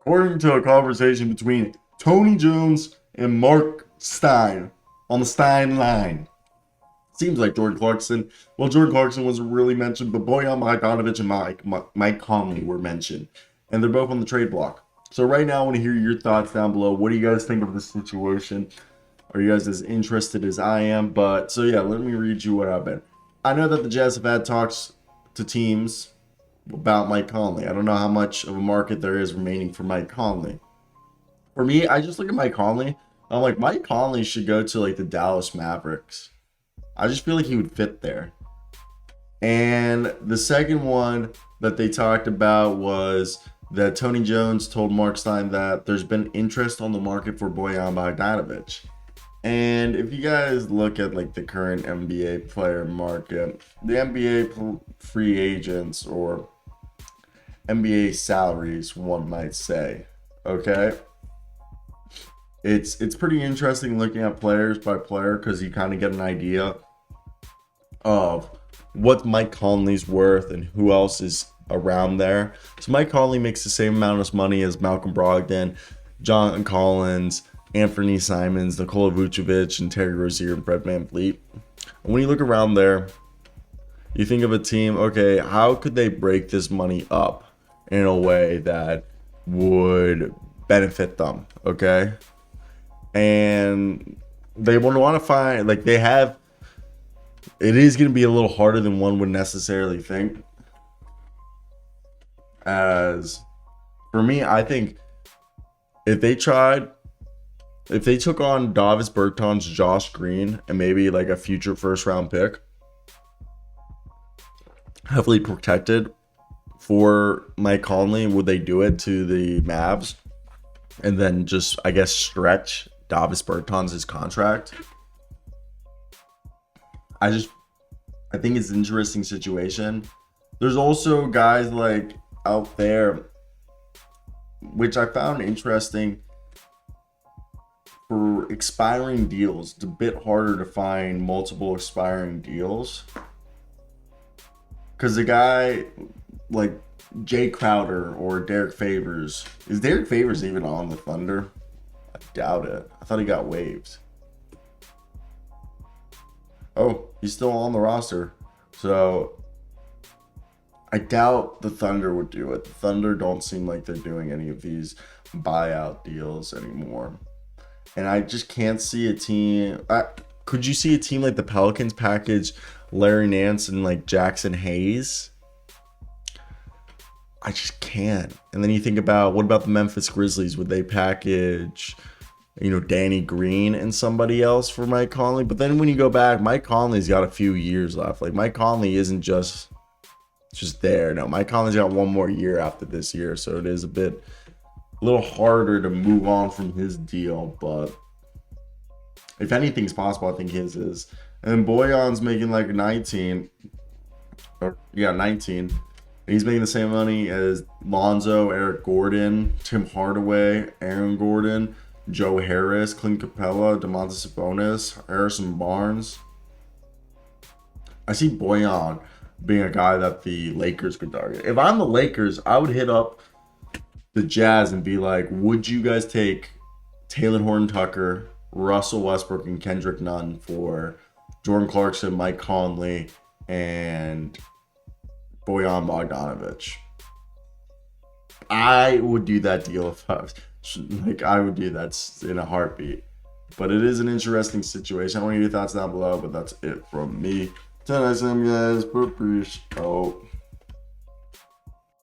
According to a conversation between Tony Jones and Marc Stein on the Stein line. Seems like Jordan Clarkson. Well, Jordan Clarkson wasn't really mentioned, but Bojan Bogdanovic and Mike Conley were mentioned. And they're both on the trade block. So right now, I want to hear your thoughts down below. What do you guys think of this situation? Are you guys as interested as I am? But so yeah, let me read you what happened. I know that the Jazz have had talks to teams about Mike Conley. I don't know how much of a market there is remaining for Mike Conley. For me, I just look at Mike Conley. I'm like, Mike Conley should go to like the Dallas Mavericks. I just feel like he would fit there. And the second one that they talked about was that Tony Jones told Marc Stein that there's been interest on the market for Bojan Bogdanovic. And if you guys look at like the current NBA player market, the NBA free agents or NBA salaries, one might say, okay? It's pretty interesting looking at players by player because you kind of get an idea of what Mike Conley's worth and who else is around there. So Mike Conley makes the same amount of money as Malcolm Brogdon, John Collins, Anthony Simons, Nikola Vucevic, and Terry Rozier and Fred VanVleet. And when you look around there, you think of a team, okay, how could they break this money up in a way that would benefit them, okay? And they want to find, like they have, it is going to be a little harder than one would necessarily think. As for me, I think if they took on Davis Bertans, Josh Green, and maybe like a future first round pick, heavily protected for Mike Conley, would they do it to the Mavs and then just, I guess, stretch Davis Bertans' contract? I think it's an interesting situation. There's also guys like out there, which I found interesting, for expiring deals. It's a bit harder to find multiple expiring deals. Because the guy like Jay Crowder or Derek Favors, is Derek Favors even on the Thunder? I doubt it. I thought he got waived. Oh, he's still on the roster. So I doubt the Thunder would do it. The Thunder don't seem like they're doing any of these buyout deals anymore. And I just can't see a team. Could you see a team like the Pelicans package Larry Nance and like Jackson Hayes? I just can't. And then you think about, what about the Memphis Grizzlies? Would they package, Danny Green and somebody else for Mike Conley? But then when you go back, Mike Conley's got a few years left. Like Mike Conley isn't just there. No, Mike Conley's got one more year after this year. So it is a little harder to move on from his deal. But if anything's possible, I think his is. And Bojan's making like 19. He's making the same money as Lonzo, Eric Gordon, Tim Hardaway, Aaron Gordon, Joe Harris, Clint Capella, Domantas Sabonis, Harrison Barnes. I see Bojan being a guy that the Lakers could target. If I'm the Lakers, I would hit up the Jazz and be like, would you guys take Taylor Horton-Tucker, Russell Westbrook, and Kendrick Nunn for Jordan Clarkson, Mike Conley, and Bojan Bogdanovic? I would do that deal if I would do that in a heartbeat. But it is an interesting situation. I want to hear your thoughts down below, but that's it from me. Till next time, guys. Peace out.